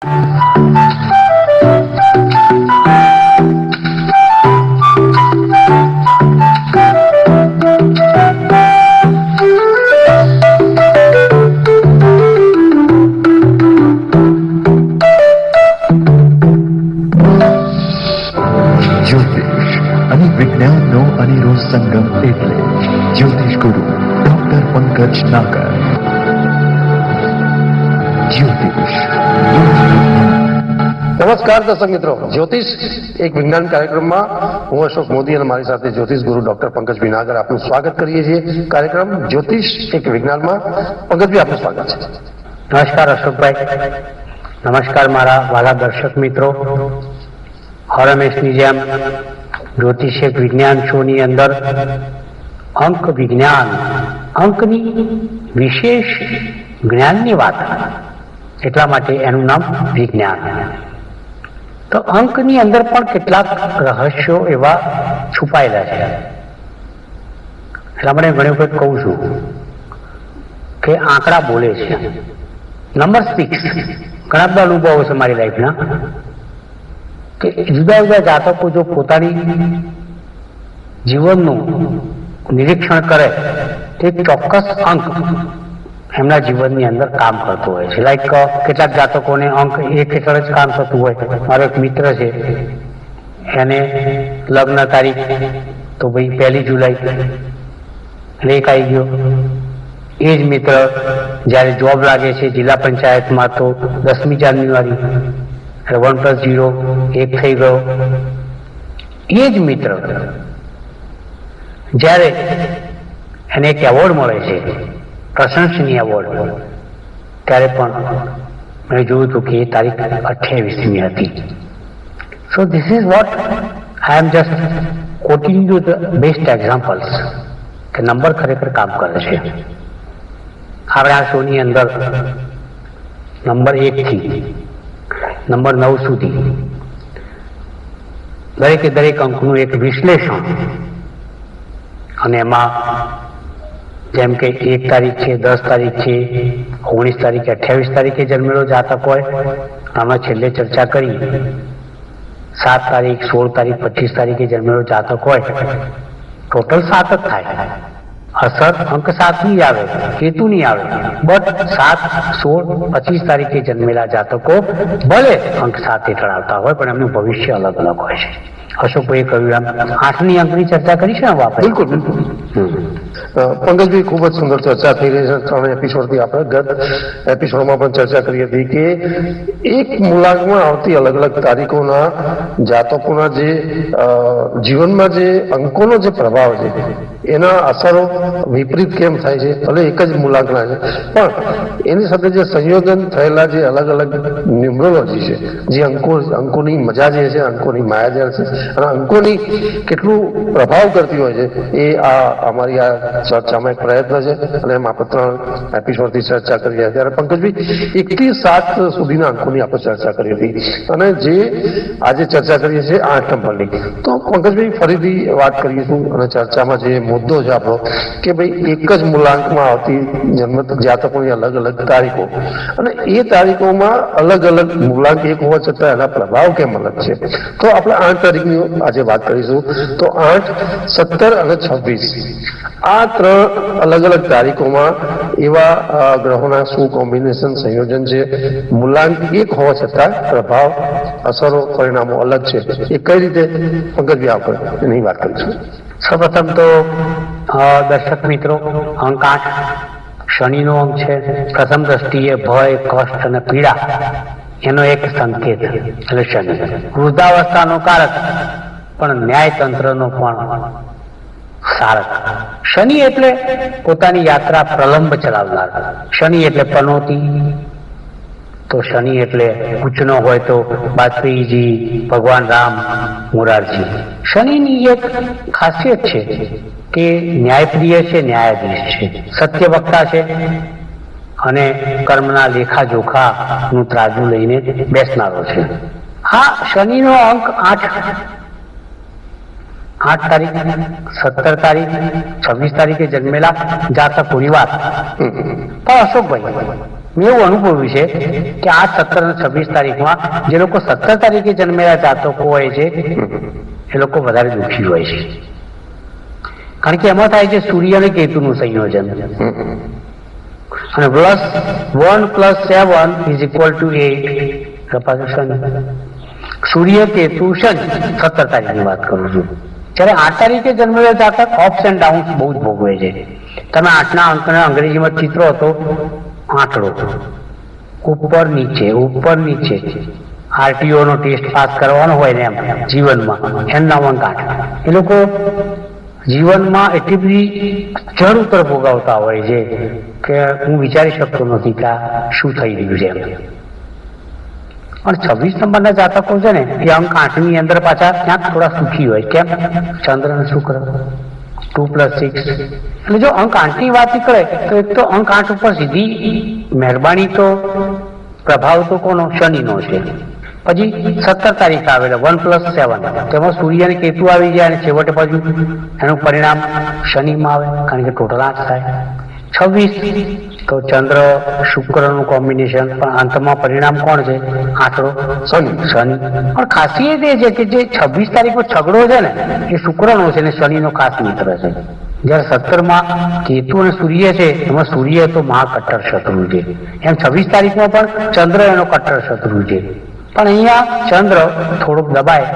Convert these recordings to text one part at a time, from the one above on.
વિજ્ઞાનનો અનેરો સંગમ એટલે જ્યોતિષ ગુરુ ડોક્ટર પંકજ નાગર. જ્યોતિષ નમસ્કાર દર્શક મિત્રો, જ્યોતિષ એક વિજ્ઞાન કાર્યક્રમમાં હું અશોક મોદી અને મારી સાથે જ્યોતિષ ગુરુ ડોક્ટર પંકજ નાગર આપનું સ્વાગત કરીએ છીએ. કાર્યક્રમ જ્યોતિષ એક વિજ્ઞાનમાં પંકજભાઈ આપનું સ્વાગત છે. નમસ્કાર અશોકભાઈ, નમસ્કાર મારા વાલા દર્શક મિત્રો. હર હંમેશની જેમ જ્યોતિષ એક વિજ્ઞાન શોની અંદર અંક વિજ્ઞાન, અંકની વિશેષ જ્ઞાનની વાત, એટલા માટે એનું નામ વિજ્ઞાન. તો અંકની અંદર પણ કેટલાક રહસ્યો એવા છુપાયેલા છે. એટલા માટે ઘણી વખત કહું છું કે આંકડા બોલે છે, નંબર 6. ઘણા બધા અનુભવો છે મારી લાઈફના કે જુદા જુદા જાતકો જો પોતાની જીવનનું નિરીક્ષણ કરે તો એક ચોક્કસ અંક એમના જીવનની અંદર કામ કરતો હોય છે. લાઈક કેટલાક જાતકોને અંક 1 હેઠળ જ કામ થતું હોય. મારો એક મિત્ર છે, એને લગ્ન તારીખ તો ભાઈ 1 જુલાઈ એટલે 1 આવી ગયો. એ જ મિત્ર જ્યારે જોબ લાગે છે જિલ્લા પંચાયતમાં તો 10મી જાન્યુઆરી 1 + 0 1 થઈ ગયો. એ જ મિત્ર જ્યારે એને એક એવોર્ડ મળે છે, પ્રશંસનીય એવોર્ડ, ત્યારે પણ મેં જોયું હતું કે એ તારીખ 28મી હતી. So this is what I M just coating you the best examples કે નંબર ખરેખર કામ કરે છે. આપણે આ શોની અંદર નંબર 1 થી નંબર 9 સુધી દરેકે દરેક અંકનું એક વિશ્લેષણ, અને એમાં જેમ કે 1 તારીખ છે, 10 તારીખ છે, 19 તારીખે, 28 તારીખે જન્મેલો જાતક હોય, આમાં છેલ્લે ચર્ચા કરી 7 તારીખ, 16 તારીખ, 25 તારીખે જન્મેલો જાતક હોય, ટોટલ 7 જ થાય. અસર અંક 7 નહીં આવે, કેતુ નહીં આવે, બટ 7, 16, 25 તારીખે જન્મેલા જાતકો ભલે અંક 7 હેઠળ આવતા હોય પણ એમનું ભવિષ્ય અલગ અલગ હોય છે. અશોકભાઈએ કહ્યું એમ 8ની અંકની ચર્ચા કરી છે ને આપણે? બિલકુલ બિલકુલ. પંકજભાઈ, ખૂબ જ સુંદર ચર્ચા થઈ રહી છે 3 એપિસોડથી. આપણે ગત એપિસોડમાં પણ ચર્ચા કરી હતી કે એક મૂલાંકમાં આવતી અલગ અલગ તારીખોના જાતકોના જે જીવનમાં જે અંકોનો જે પ્રભાવ છે એના અસરો વિપરીત કેમ થાય છે. ભલે એક જ મૂલાંકના છે પણ એની સાથે જે સંયોજન થયેલા જે અલગ અલગ ન્યુમરોલોજી છે, જે અંકોની મજા જે છે, અંકોની માયાજાળ છે અને અંકોની કેટલું પ્રભાવ કરતી હોય છે, એ અમારી આ ચર્ચામાં એક પ્રયત્ન છે. અને એમ આપણે 3 એપિસોડથી ચર્ચા કરી રહ્યા. ત્યારે પંકજભાઈ 1 થી 7 સુધીના અંકોની આપણે ચર્ચા કરી હતી અને જે આજે ચર્ચા કરીએ છીએ 8 નંબરની. તો પંકજભાઈ ફરીથી વાત કરીશું અને ચર્ચામાં જે મુદ્દો છે આપણો કે ભાઈ એક જ મૂલાંકમાં આવતી જન્મ જાતકોની અલગ અલગ તારીખો, અને એ તારીખોમાં અલગ અલગ મૂલાંક એક હોવા છતાં એના પ્રભાવ કેમ અલગ છે. તો આપણે 8 તારીખની આજે વાત કરીશું. તો 8, 17 અને 26 આ 3 અલગ અલગ તારીખોમાં એવા ગ્રહોના શું કોમ્બિનેશન, સંયોજન છે, મૂલાંક એક હોવા છતાં પ્રભાવ, અસરો, પરિણામો અલગ છે, એ કઈ રીતે પંકજભાઈ આપણે એની વાત કરીશું. સૌપ્રથમ તો દર્શક મિત્રો, અંક 8 શનિનો અંક છે. પ્રથમ દ્રષ્ટિએ ભય, કષ્ટ અને પીડા એનો એક સંકેત એટલે શનિ. વૃદ્ધાવસ્થાનો કારક પણ ન્યાયતંત્રનો પણ સારક. શનિ એટલે પોતાની યાત્રા પ્રલંબ ચલાવનાર. શનિ એટલે પનોતી. તો શનિ એટલે ઉચ્ચનો હોય તો વાજપેયીજી, ભગવાન રામ, મોરારજી. શનિની એક ખાસિયત છે કે ન્યાયપ્રિય છે, ન્યાયાધીશ છે, સત્યવક્તા છે અને કર્મના લેખાજોખાનું ત્રાજુ લઈને બેસનારો છે. આ શનિનો અંક 8 તારીખ, 17 તારીખ, 26 તારીખે જન્મેલા જાતકોની વાત. પણ અશોકભાઈ, મેં એવું અનુભવ્યું છે કે આ 17 અને 26 તારીખમાં જે લોકો 17 તારીખે જન્મેલા જાતકો હોય છે એ લોકો વધારે દુઃખી હોય છે, કારણ કે એમાં થાય છે સૂર્ય અને કેતુનું સંયોજન, અને +1 + 7 = 8 શનિ. સૂર્ય કેતુ શનિ 17 તારીખની વાત કરું છું. જ્યારે 8 તારીખે જન્મેલા જાતક અપ્સ એન્ડ ડાઉન્સ બહુ જ ભોગવે છે. તમે 8ના અંકને અંગ્રેજીમાં ચિત્રો હતો આંકડો, ઉપર નીચે RTO નો ટેસ્ટ પાસ કરવાનો હોય ને એમ જીવનમાં, એમ નામ અંક 8. એ લોકો જીવનમાં એટલી બધી ચઢ ઉતર ભોગવતા હોય છે કે હું વિચારી શકતો નથી કે આ શું થઈ રહ્યું છે એમ. પણ 26 નંબરના જાતકો છે ને એ અંક 8ની અંદર પાછા ક્યાંક થોડા સુખી હોય. કેમ? ચંદ્ર અને શુક્ર 2 + 6. એટલે જો અંક 8ની વાત નીકળે તો એક તો અંક 8 ઉપર સીધી મહેરબાની તો પ્રભાવ તો કોનો? શનિનો છે. પછી 17 તારીખ આવેલો 1 + 7, તેમાં સૂર્ય અને કેતુ આવી જાય અને છેવટે પાછું એનું પરિણામ શનિમાં આવે, કારણ કે ટોટલ 8 થાય. 26 તો ચંદ્ર શુક્રનું કોમ્બિનેશન, પણ અંતમાં પરિણામ કોણ છે? આંકડો શનિ. પણ ખાસિયત એ છે કે જે 26 તારીખનો છગડો છે ને એ શુક્રનો છે અને શનિનો ખાસ મિત્ર છે. જ્યારે 17માં કેતુ અને સૂર્ય છે એમાં સૂર્ય તો મહાકટ્ટર શત્રુ છે, એમ 26 તારીખમાં પણ ચંદ્ર એનો કટ્ટર શત્રુ છે. પણ અહીંયા ચંદ્ર થોડોક દબાય,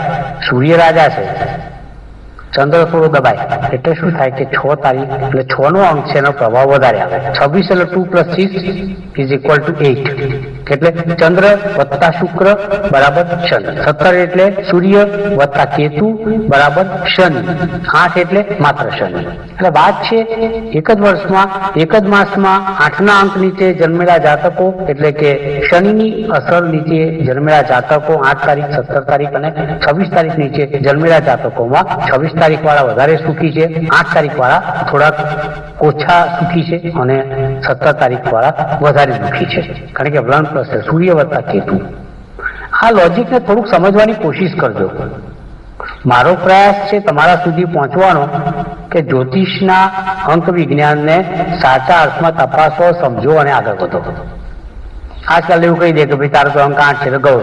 સૂર્ય રાજા છે, ચંદ્ર થોડો દબાય એટલે શું થાય કે 6 તારીખ એટલે 6 નો અંક છે એનો પ્રભાવ વધારે આવે. 26 એટલે 2 + 6 = 8, એટલે ચંદ્ર વત્તા શુક્ર બરાબર શનિ. 17 એટલે સૂર્ય વત્તા કેતુ બરાબર શનિ. 8 એટલે માત્ર શનિ. એટલે વાત છે એક જ વર્ષમાં એક જ માસમાં 8ના અંક નીચે જન્મેલા જાતકો, એટલે કે શનિની અસર નીચે જન્મેલા જાતકો 8 તારીખ 17 તારીખ અને 26 તારીખ નીચે જન્મેલા જાતકોમાં 26 તારીખ વાળા વધારે સુખી છે, 8 તારીખ વાળા થોડાક ઓછા સુખી છે અને 17 તારીખ વાળા વધારે દુઃખી છે, કારણ કે 1 + સૂર્ય વત્તા કેતુ. આ લોજિકને થોડુંક સમજવાની કોશિશ કરજો. મારો પ્રયાસ છે તમારા સુધી પહોંચવાનો કે જ્યોતિષના અંક વિજ્ઞાનને સાચા અર્થમાં તપાસો, સમજો અને આગળ વધો. આજકાલ એવું કહી દે કે ભાઈ તારો તો અંક 8 છે એટલે ગયો,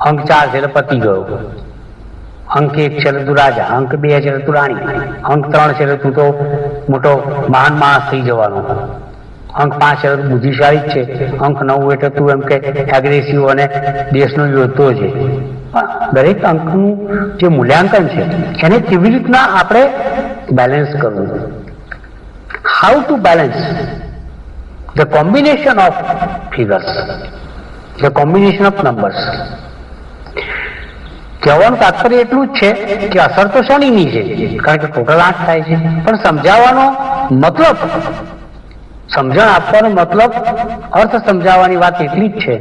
અંક 4 છે એટલે પતી ગયો, અંક 1 છે એટલે તું રાજા, અંક 2 છે એટલે તું રાણી, અંક 3 છે એટલે તું તો મોટો મહાન માણસ થઈ જવાનો, અંક 5 છે એટલે બુદ્ધિશાળી જ છે, અંક 9 એટલે તું એમ કે એગ્રેસિવ અને દેશનો યોદ્ધો છે. દરેક અંકનું જે મૂલ્યાંકન છે એને કેવી રીતના આપણે બેલેન્સ કરવું, how to balance the combination of figures, the combination of numbers. કહેવાનું તાત્પર્ય એટલું જ છે કે અસર તો શનિની છે, કારણ કે ટોટલ 8 થાય છે, પણ સમજાવવાનો મતલબ, સમજણ આપવાનો મતલબ, અર્થ સમજાવવાની વાત એટલી જ છે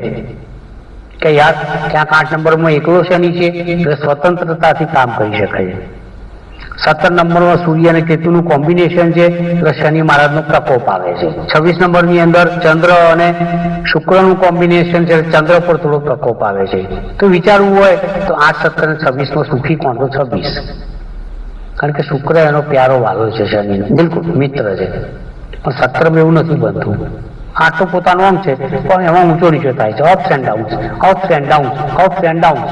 કે યાર ક્યાંક 8 નંબરમાં એકલો શનિ છે એટલે સ્વતંત્રતાથી કામ કરી શકાય. 17 નંબરમાં સૂર્ય અને કેતુનું કોમ્બિનેશન છે એટલે શનિ મહારાજનો પ્રકોપ આવે છે. 26 નંબરની અંદર ચંદ્ર અને શુક્રનું કોમ્બિનેશન છે, ચંદ્ર પર થોડો પ્રકોપ આવે છે. તો વિચારવું હોય તો 8, 17 અને 26માં સુખી કોણ? તો 26, કારણ કે શુક્ર એનો પ્યારો વાલો છે, શનિ બિલકુલ મિત્ર છે. પણ 17માં એવું નથી બનતું. 8 તો પોતાનો અંક છે પણ એમાં ઊંચો નીચો થાય છે, ups and downs, ups and downs, ups and downs.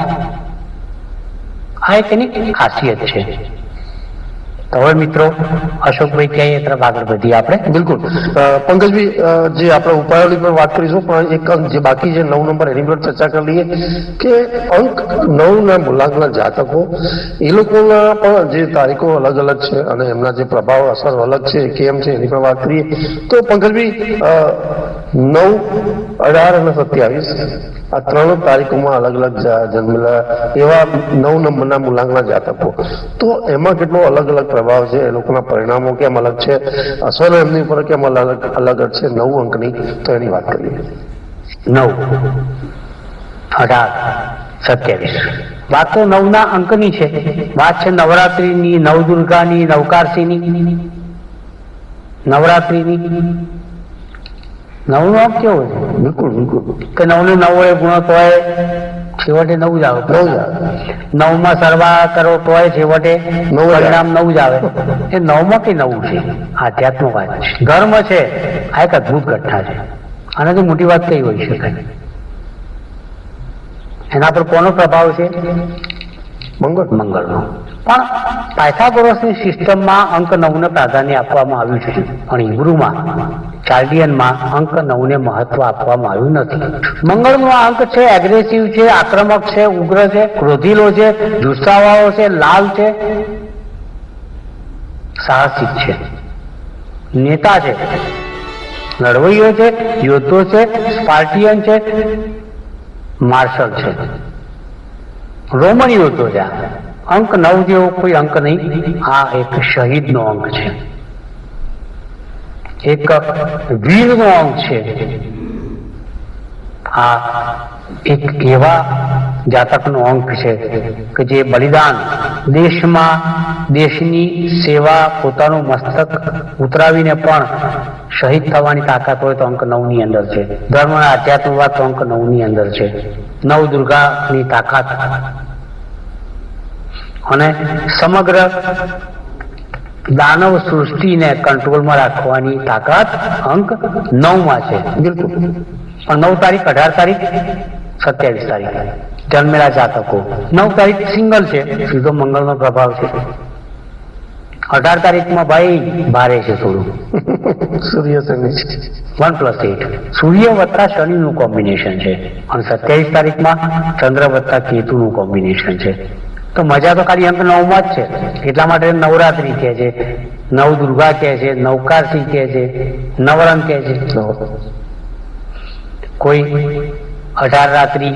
આ એક એની ખાસિયત છે. તો હવે મિત્રો અશોકભાઈ ક્યાંય તરફ આગળ વધીએ આપણે. બિલકુલ પંકજભાઈ, જે આપણે ઉપાયોની પર વાત કરીશું, પણ એક અંક જે બાકી છે 9 નંબર એની પર ચર્ચા કરી લઈએ કે અંક 9ના મૂલાંકના જાતકો એ લોકોના પણ જે તારીખો અલગ અલગ છે અને એમના જે પ્રભાવ અસર અલગ છે કેમ છે એની પર વાત કરીએ તો પંકજભાઈ 9, 18 અને 27 આ 3 તારીખોમાં અલગ અલગ જન્મેલા એવા 9 નંબરના મૂલાંકના જાતકો, તો એમાં કેટલો અલગ અલગ પ્રભાવ છે, એ લોકોના પરિણામો કેમ અલગ છે, અસર એમની ઉપર કેમ અલગ છે 9 અંકની, તો એની વાત કરીએ. 9, 18, 27 વાત તો 9ના અંકની છે. વાત છે નવરાત્રિની, નવદુર્ગાની, નવકારસીની, નવરાત્રિની. 9નો અંક કેવો છે? બિલકુલ બિલકુલ કે 9 ને 9 ગુણો તોય છેવટે 9 જ આવે. 9માં સરવા કરો તોય છેવટે પરિણામ 9 જ આવે. એ 9માં કઈ નવું છે? આધ્યાત્મ વાત છે, ધર્મ છે. આ એક અદભુત ઘટના છે. આનાથી મોટી વાત કઈ હોઈ શકાય? એના પર કોનો પ્રભાવ છે? મંગળનો. પણ પાયથાગોરસની સિસ્ટમમાં અંક 9 ને પ્રાધાન્ય આપવામાં આવ્યું છે, પણ હિબ્રુમાં ચાલ્ડિયનમાં અંક 9 ને મહત્વ આપવામાં આવ્યું નથી. મંગળનો અંક છે એગ્રેસિવ છે, આક્રમક છે, ઉગ્ર છે, ક્રોધીલો છે, જુસ્સાવાળો છે, લાલ છે, સાહસિક છે, નેતા છે, લડવૈયો છે, યોદ્ધો છે, સ્પાર્ટિયન છે, માર્શલ છે, રોમન યોદ્ધો છે. અંક 9 જેવો કોઈ અંક નહીં. આ એક શહીદનો અંક છે, એક વીરનો અંક છે. આ એક એવા જાતકનો અંક છે કે જે બલિદાન, દેશમાં દેશની સેવા, પોતાનું મસ્તક ઉતરાવીને પણ શહીદ થવાની તાકાત હોય તો અંક 9 ની અંદર છે. ધર્મ અને આધ્યાત્મવાદ તો અંક 9 ની અંદર છે. નવ દુર્ગાની તાકાત અને સમગ્ર દાનવ સૃષ્ટિને કંટ્રોલમાં રાખવાની તાકાત અંક 9 માં છે. બિલકુલ. પણ 9 તારીખ, 18 તારીખ, 27 તારીખ જન્મેલા જાતકો. 9 તારીખ સિંગલ છે, સીધો મંગળનો પ્રભાવ છે. 18 તારીખમાં ભાઈ ભારે છે થોડું. સૂર્ય શનિ 1+8 સૂર્ય વત્તા શનિનું કોમ્બિનેશન છે. અને 27 તારીખમાં ચંદ્ર વત્તા કેતુનું કોમ્બિનેશન છે. તો મજા તો ખાલી અંક 9 માં જ છે. એટલા માટે નવરાત્રી કહે છે, નવ દુર્ગા કહે છે, નવકાશી કહે છે, નવરંગ કહે છે. કોઈ 18 રાત્રિ,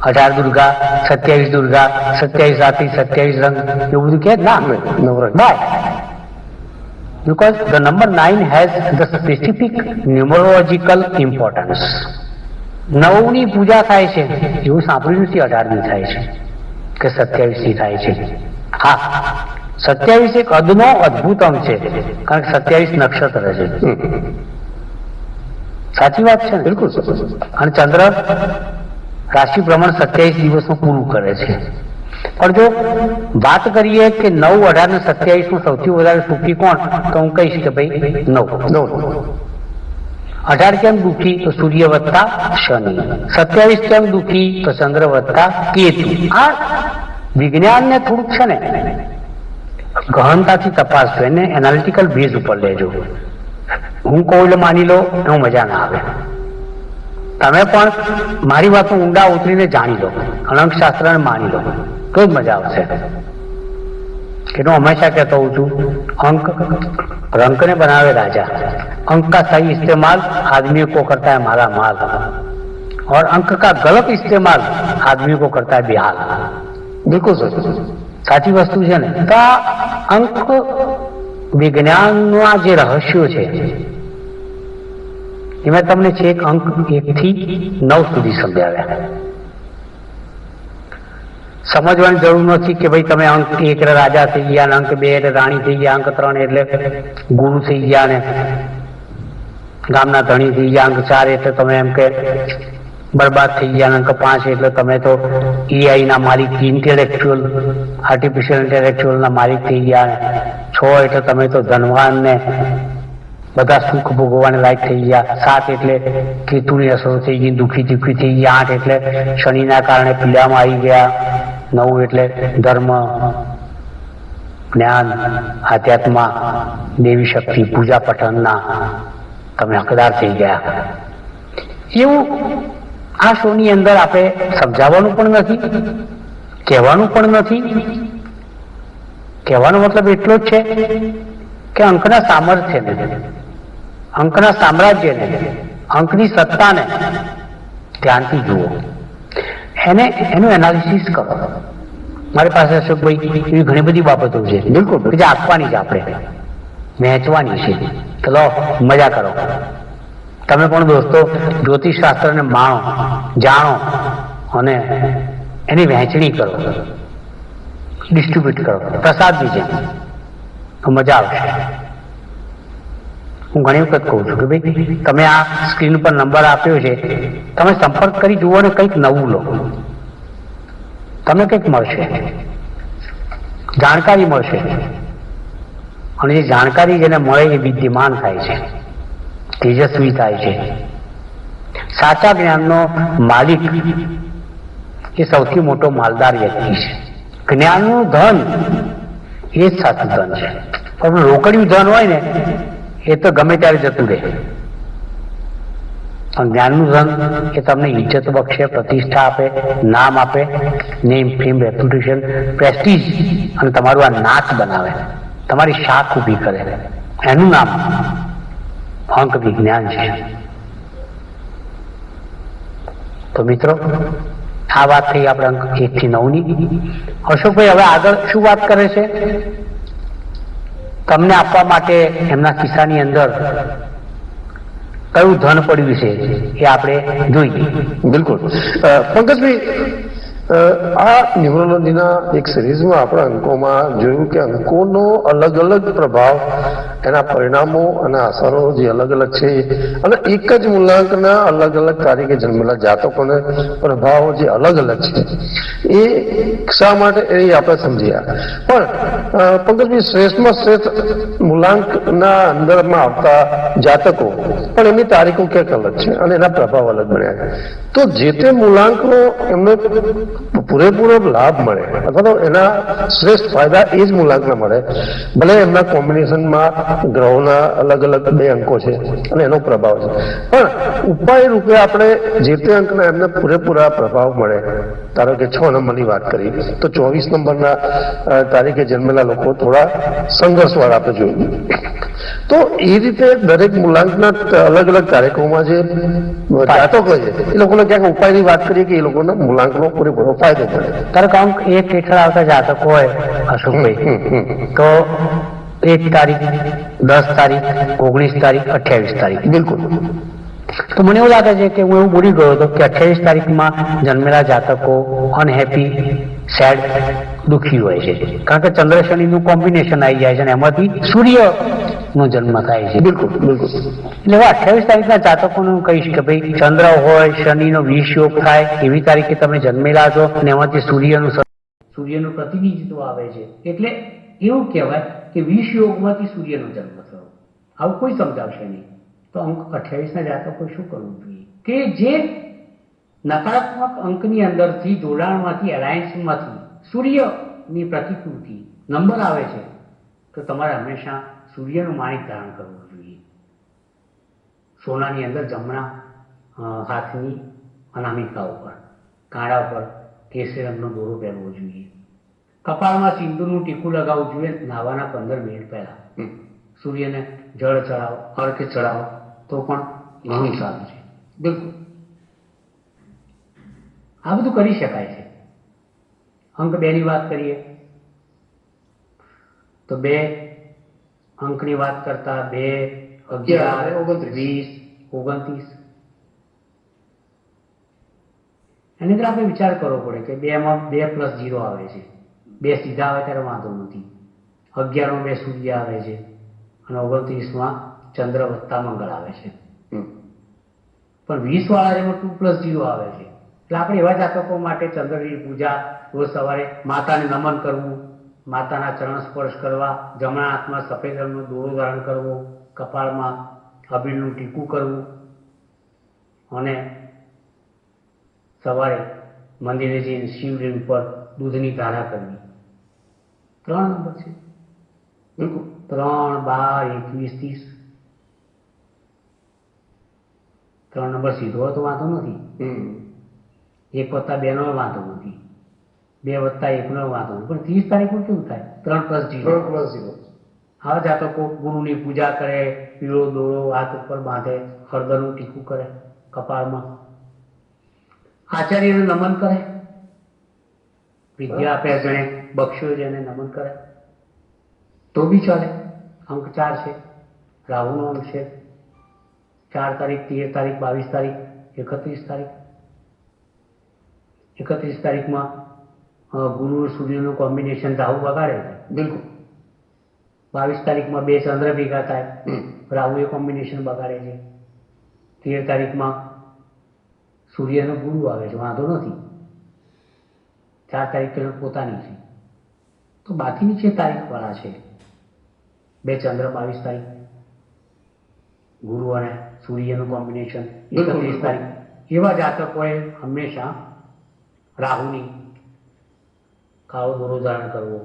18 દુર્ગા, 27 દુર્ગા, 27 રાત્રિ, 27 રંગ એવું બધું કહે ના. નવરંગ. Because the number 9 has the specific numerological importance. 9 ની પૂજા થાય છે એવું સાંભળ્યું નથી 18 ની થાય છે કે 27 ની થાય છે. હા, 27 એક અદનો અદભુત અંક છે, કારણ કે 27 નક્ષત્ર છે. સાચી વાત છે ને? બિલકુલ. અને ચંદ્ર રાશિ પ્રમાણે 27 દિવસમાં પૂરું કરે છે. પણ જો વાત કરીએ કે 9, 18 ને 27 નું સૌથી વધારે સુખી કોણ, તો હું કહીશ કે ભાઈ 9. 18 કેમ દુઃખી? તો સૂર્ય વત્તા શનિ. 27 કેમ દુઃખી? તો ચંદ્ર વત્તા કેતુ. આ વિજ્ઞાનને થોડુંક છે ને ગહનતાથી તપાસજો, એને એનાલિટિકલ બેઝ ઉપર લેજો. હું કહું એટલે માની લો એમાં મજા ના આવે. તમે પણ મારી વાતનું ઊંડા ઉતરીને જાણી લો, અંકશાસ્ત્રને માની લો, તો જ મજા આવશે. कि मैं हमेशा कहता हूँ છું अंक रंक ने बनावे राजा, अंक का सही इस्तेमाल आदमी को करता है माला माल और अंक का गलत इस्तेमाल आदमी को करता है बेहाल. बिल्कुल साची वस्तु है ने. तो अंक विज्ञानના જે રહસ્યો છે એ મેં તમને છેક અંક 1 થી 9 સુધી સમજાવ્યા. સમજવાની જરૂર નથી કે ભાઈ તમે અંક 1 એટલે રાજા થઈ ગયા, અંક 2 એટલે રાણી થઈ ગયા, અંક 3 એટલે ગુરુ થઈ ગયા ને ગામના ધણી થઈ ગયા, અંક 4 એટલે તમે એમ કે બરબાદ થઈ ગયા, અંક 5 એટલે તમે તો એઆઈ ના માલિક, ઇન્ટેલેક્ચ્યુઅલ આર્ટિફિશિયલ ઇન્ટેલેક્ચ્યુઅલ ના માલિક થઈ ગયા ને 6 એટલે તમે તો ધનવાન ને બધા સુખ ભોગવવાને લાયક થઈ ગયા, 7 એટલે કેતુની અસરો થઈ ગઈ, દુઃખી દુઃખી થઈ ગયા, 8 એટલે શનિના કારણે પીડામાં આવી ગયા, 9 એટલે ધર્મ, જ્ઞાન, આધ્યાત્મ, દેવી શક્તિ, પૂજા પઠનના તમે હકદાર થઈ ગયા. એવું આ શોની અંદર આપણે સમજાવવાનું પણ નથી, કહેવાનું પણ નથી. કહેવાનો મતલબ એટલો જ છે કે અંકના સામર્થ્યને, અંકના સામ્રાજ્યને, અંકની સત્તાને ધ્યાનથી જુઓ, એનું એનાલિસિસ કરો. મારી પાસે અશોકભાઈ એવી ઘણી બધી બાબતો છે બિલકુલ જે આપવાની છે, આપણે વહેંચવાની છે. ચલો મજા કરો. તમે પણ દોસ્તો જ્યોતિષ શાસ્ત્રને માણો, જાણો અને એની વહેંચણી કરો, ડિસ્ટ્રીબ્યુટ કરો, પ્રસાદની જેમ, તો મજા આવશે. હું ઘણી વખત કહું છું કે ભાઈ તમે આ સ્ક્રીન પર નંબર આપ્યો છે, તમે સંપર્ક કરી જુઓ ને કંઈક નવું લો, તમને કંઈક મળશે, જાણકારી મળશે. અને જે જાણકારી જેને મળે એ વિદ્યમાન થાય છે, તેજસ્વી થાય છે, સાચા જ્ઞાનનો માલિક એ સૌથી મોટો માલદાર વ્યક્તિ છે. જ્ઞાનનું ધન એ જ સાચું ધન છે. પણ રોકડિયું ધન હોય ને એ તો ગમે ત્યારે જતું રહે. પણ જ્ઞાનનું ધન એ તમને ઇજ્જત બક્ષે, પ્રતિષ્ઠા આપે, નામ આપે, નેમ, ફેમ, રેપ્યુટેશન, પ્રેસ્ટીજ, અને તમારું આ નાચ બનાવે, તમારી શાખ ઊભી કરે. એનું નામ અંક વિજ્ઞાન છે. તો મિત્રો, આ વાત થઈ આપણે અંક 1 થી 9 ની. અશોકભાઈ હવે આગળ શું વાત કરે છે? તમને આપવા માટે એમના ખિસ્સાની અંદર કયું ધન પડ્યું છે એ આપણે જોઈએ. બિલકુલ. પંકજભાઈ, આ ન્યુમરોલોજીના એક સિરીઝમાં આપણે અંકોમાં જોયું કે અંકોનો અલગ અલગ પ્રભાવ, એના પરિણામો અને અસરો જે અલગ અલગ છે, અને એક જ મૂલાંકના અલગ અલગ તારીખે જન્મેલા જાતકોને પ્રભાવ જે અલગ અલગ છે એ શા માટે એ આપણે સમજ્યા. પણ પંકજભાઈ, શ્રેષ્ઠમાં શ્રેષ્ઠ મૂલાંકના અંદરમાં આવતા જાતકો પણ એમની તારીખો ક્યાંક અલગ છે અને એના પ્રભાવ અલગ બન્યા. તો જે તે મૂલાંકનો એમને પૂરેપૂરો લાભ મળે અથવા તો એના શ્રેષ્ઠ ફાયદા એ જ મૂલાંકના મળે, ભલે એમના કોમ્બિનેશનમાં ગ્રહોના અલગ અલગ 2 અંકો છે અને એનો પ્રભાવ છે, પણ ઉપાય રૂપે આપણે જે તે અંકના એમને પૂરેપૂરા પ્રભાવ મળે. ધારો કે 6 નંબરની વાત કરી તો 24 નંબરના તારીખે જન્મેલા લોકો થોડા સંઘર્ષવાળા આપણે જોયું. તો એ રીતે દરેક મૂલાંકના અલગ અલગ તારીખોમાં જે જાતકો છે એ લોકોને ક્યાંક ઉપાયની વાત કરીએ કે એ લોકોના મૂલાંકનો પૂરેપૂરો ફાયદો મળે. ધારો કે અંક 1 હેઠળ આવતા જાતકો હોય અશોકભાઈ, તો 1 તારીખ, 10 તારીખ, 19 તારીખ, 28 તારીખ. બિલકુલ. તો મને એવું લાગે છે કે હું એવું બોલી ગયો હતો કે 28 તારીખમાં જન્મેલા જાતકો અનહેપી, સેડ, દુઃખી હોય છે. કારણ કે ચંદ્ર શનિનું કોમ્બિનેશન આવી જાય છે અને એમાંથી સૂર્યનો જન્મ થાય છે. બિલકુલ બિલકુલ. એટલે હવે 28 તારીખના જાતકોને હું કહીશ કે ભાઈ, ચંદ્ર હોય, શનિનો વિષ યોગ થાય એવી તારીખે તમે જન્મેલા છો અને એમાંથી સૂર્યનું પ્રતિનિધિત્વ આવે છે. એટલે એવું કહેવાય કે વિષ યોગમાંથી સૂર્યનો જન્મ થયો. આવું કોઈ સમજાવશે નહીં. તો અંક 28 ના જાતકો શું કરવું જોઈએ કે જે નકારાત્મક અંકની અંદરથી, જોડાણમાંથી, એલાયન્સમાંથી સૂર્યની પ્રતિકૃતિ નંબર આવે છે, તો તમારે હંમેશા સૂર્યનું માણિક ધારણ કરવું જોઈએ. સોનાની અંદર જમણા હાથની અનામિકા ઉપર, કાંડા ઉપર કેસરી રંગનો દોરો પહેરવો જોઈએ. કપાળમાં સિંદૂરનું ટીકું લગાવવું જોઈએ નાહવાના 15 મિનિટ પહેલા. સૂર્યને જળ ચડાવો, અર્ઘ ચડાવો તો પણ ઘણું સારું છે. બિલકુલ, આ બધું કરી શકાય છે. અંક 2 ની વાત કરીએ તો 2 અંકની વાત કરતા 2, 11, 20, 29 એની અંદર આપણે વિચાર કરવો પડે કે 2 માં 2 + 0 આવે છે. 2 સીધા આવે ત્યારે વાંધો નથી. 11 માં 2 સૂર્ય આવે છે અને 29 માં ચંદ્ર વત્તા મંગળ આવે છે. પણ 20 વાળા એમાં 2 + 0 આવે છે. એટલે આપણે એવા જાતકો માટે ચંદ્રની પૂજા, રોજ સવારે માતાને નમન કરવું, માતાના ચરણ સ્પર્શ કરવા, જમણા હાથમાં સફેદ રંગનો દોરો ધારણ કરવો, કપાળમાં અબીલનું ટીકું કરવું અને સવારે મંદિરે જઈને શિવલિંગ પર દૂધની ધારા કરવી. 3 નંબર છે. બિલકુલ. 3, 12, 21, 30. 3 નંબર સીધો હોય તો વાંધો નથી. 1 + 2 નો વાંધો નથી. 2 + 1 નો વાંધો નથી. પણ 30 તારીખમાં કેવું થાય? 3 + 0. આવા જાતકો ગુરુની પૂજા કરે, પીળો દોરો હાથ ઉપર બાંધે, હળદરનું ટીકું કરે કપાળમાં, આચાર્યને નમન કરે, વિદ્યા આપે જેને બખ્શ્યો જેને નમન કરે તો બી ચાલે. અંક 4 છે, રાહુનો અંક છે. 4 તારીખ, 13 તારીખ, 22 તારીખ, 31 તારીખ. 31 તારીખમાં ગુરુ સૂર્યનું કોમ્બિનેશન રાહુ બગાડે છે. બિલકુલ. 22 તારીખમાં 2 ચંદ્ર ભેગા થાય, રાહુ એ કોમ્બિનેશન બગાડે છે. 13 તારીખમાં સૂર્યનો ગુરુ આવે છે, વાંધો નથી. 4 તારીખ તો પોતાની છે. તો બાકીની જે તારીખવાળા છે, 2 ચંદ્ર, 22 તારીખ ગુરુ અને સૂર્યનું કોમ્બિનેશન, 31 તારીખ એવા જાતકોએ હંમેશા રાહુની કાળો દોરો ધારણ કરવો,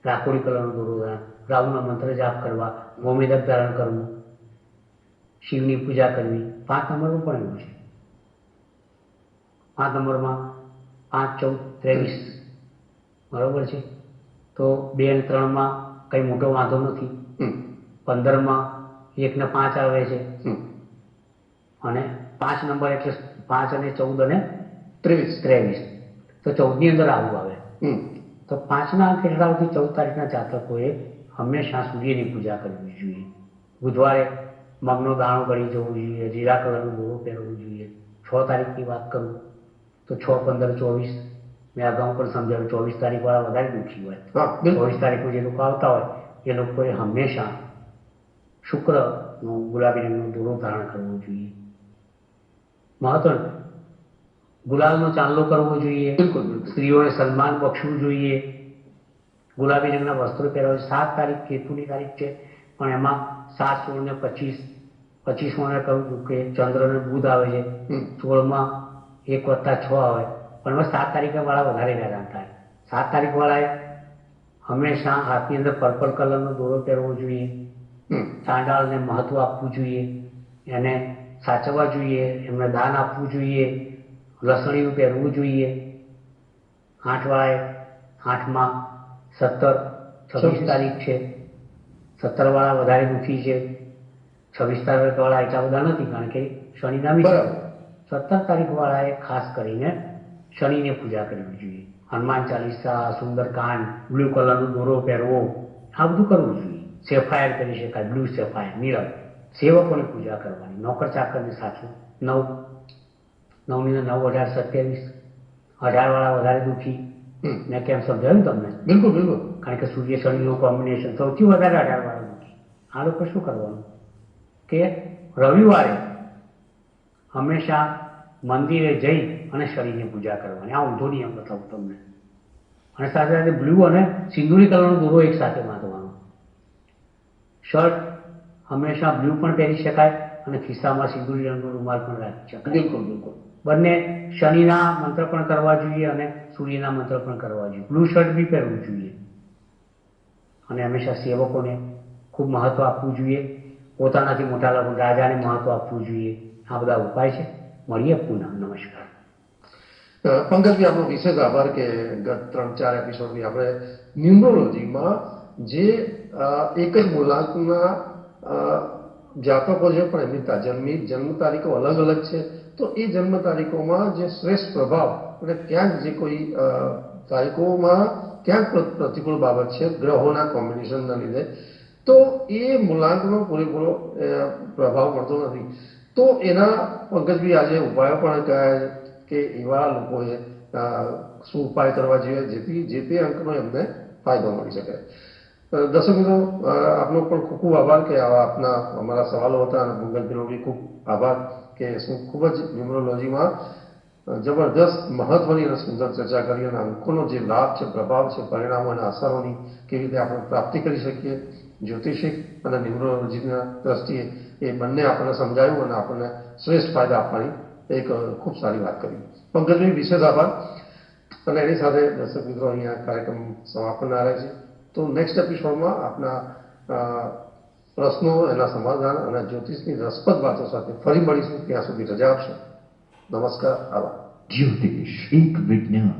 રાખોડી કલરનો દોરો ધારણ, રાહુના મંત્ર જાપ કરવા, ગોમેદક ધારણ કરવું, શિવની પૂજા કરવી. 5 નંબરનું પણ એવું છે. 5 નંબરમાં 5, 14, 23 બરોબર છે. તો 2 અને 3માં કંઈ મોટો વાંધો નથી. 15માં 1 ને 5 આવે છે અને 5 નંબર એટલે 5 અને 14 અને 23. તો 14ની અંદર રાહુ આવે. તો 5ના કેટલાથી 14 તારીખના જાતકોએ હંમેશા સૂર્યની પૂજા કરવી જોઈએ. બુધવારે મગનો દાણો કરી જવો જોઈએ, જીરા કલરનો દોરો પહેરવો જોઈએ. 6 તારીખની વાત કરું તો 6, 15, 24 મેં અગાઉ પણ સમજાવ્યું. 24 તારીખવાળા વધારે દુઃખી હોય. 24 તારીખમાં જે લોકો આવતા હોય એ લોકોએ હંમેશા શુક્રનો ગુલાબી રંગનો દોરો ધારણ કરવો જોઈએ. મહત્વનું, ગુલાબનો ચાંદલો કરવો જોઈએ. સ્ત્રીઓને સન્માન બક્ષવું જોઈએ. ગુલાબી રંગના વસ્ત્રો પહેરવા. 7 તારીખ કેતુની તારીખ છે, પણ એમાં 7, 16 ને 25. 25માં કહું છું કે ચંદ્ર અને બુધ આવે છે. 16માં 1 + 6 આવે, પણ એમાં 7 તારીખે વાળા વધારે હેરાન થાય. 7 તારીખ વાળાએ હંમેશા હાથની અંદર પર્પલ કલરનો દોરો પહેરવો જોઈએ. ચાંડાળને મહત્વ આપવું જોઈએ, એને સાચવવા જોઈએ, એમને દાન આપવું જોઈએ, લસણીનું પહેરવું જોઈએ. 8 વાળાએ 8માં 17, 26 તારીખ છે. 17 વાળા વધારે દુઃખી છે. 26 તારીખ વાળા એટલા બધા નથી, કારણ કે શનિના મિત્ર. 17 તારીખ વાળાએ ખાસ કરીને શનિની પૂજા કરવી જોઈએ. હનુમાન ચાલીસા, સુંદરકાંડ, બ્લુ કલરનો દોરો પહેરવો, આ બધું કરવું જોઈએ. સેફાયર કરી શકાય, બ્લુ સેફાયર, નીરવ. સેવકોની પૂજા કરવાની, નોકર ચાકરને સાચવું. 9, 9 ને 9, 18, 27. 18 વાળા વધારે દુઃખી. મેં કેમ સમજાવ્યું તમને? બિલકુલ. કારણ કે સૂર્ય શનિનું કોમ્બિનેશન સૌથી વધારે 18 વાળા દુઃખી. આ લોકો શું કરવાનું કે રવિવારે હંમેશા મંદિરે જઈ અને શનિની પૂજા કરવાની. આ ઊંધો નિયમ બતાવું તમને. અને સાથે સાથે બ્લુ અને સિંદૂરી કલરનો દોરો એક સાથે બાંધવાનો. શર્ટ હંમેશા બ્લુ પણ પહેરી શકાય અને ખિસ્સામાં સિંદૂરી રંગનો રૂમાલ પણ રાખી શકાય. બિલકુલ. બંને શનિના મંત્ર પણ કરવા જોઈએ અને સૂર્યના મંત્ર પણ કરવા જોઈએ. બ્લુ શર્ટ બી પહેરવું જોઈએ અને હંમેશા સેવકોને ખૂબ મહત્વ આપવું જોઈએ. પોતાનાથી મોટા લોકો રાજાને મહત્વ આપવું જોઈએ. આ બધા ઉપાય છે. મળીએ પુનઃ. નમસ્કાર. પંકજભાઈ, આપણો વિશેષ આભાર કે ગત 3-4 એપિસોડથી આપણે ન્યુમરોલોજીમાં જે એક જ મૂલાંકના જાતકો છે, પણ એમની જન્મ તારીખો અલગ અલગ છે. તો એ જન્મ તારીખોમાં જે શ્રેષ્ઠ પ્રભાવ અને ક્યાંક જે કોઈ તારીખોમાં ક્યાંક પ્રતિકૂળ બાબત છે ગ્રહોના કોમ્બિનેશનના લીધે, તો એ મૂલાંકનો પૂરેપૂરો પ્રભાવ મળતો નથી. તો એના પંકજભાઈ આજે ઉપાયો પણ કયા કે એવા લોકોએ શું ઉપાય કરવા જોઈએ જેથી જે તે અંકનો એમને ફાયદો મળી શકે. દર્શક મિત્રો, આપનો પણ ખૂબ ખૂબ આભાર કે આવા આપના અમારા સવાલો હતા અને પંકજભાઈનો બી ખૂબ આભાર કે શું ખૂબ જ ન્યુમરોલોજીમાં જબરદસ્ત મહત્વની અને સુંદર ચર્ચા કરી અને અંકોનો જે લાભ છે, પ્રભાવ છે, પરિણામો અને અસરોની કેવી રીતે આપણે પ્રાપ્તિ કરી શકીએ જ્યોતિષિક અને ન્યુમરોલોજીના દ્રષ્ટિએ, એ બંને આપણને સમજાયું અને આપણને શ્રેષ્ઠ ફાયદા આપવાની એક ખૂબ સારી વાત કરી. પંકજભાઈ, વિશેષ આભાર. અને એની સાથે દર્શક મિત્રો, અહીંયા કાર્યક્રમ સમાપ્ત કરનાર છે. તો નેક્સ્ટ એપિસોડમાં આપના પ્રશ્નો, એના સમાધાન અને જ્યોતિષની રસપ્રદ વાતો સાથે ફરી મળીશું. ત્યાં સુધી રજા આપશો. નમસ્કાર. આભાર. જ્યોતિષ એક વિજ્ઞાન.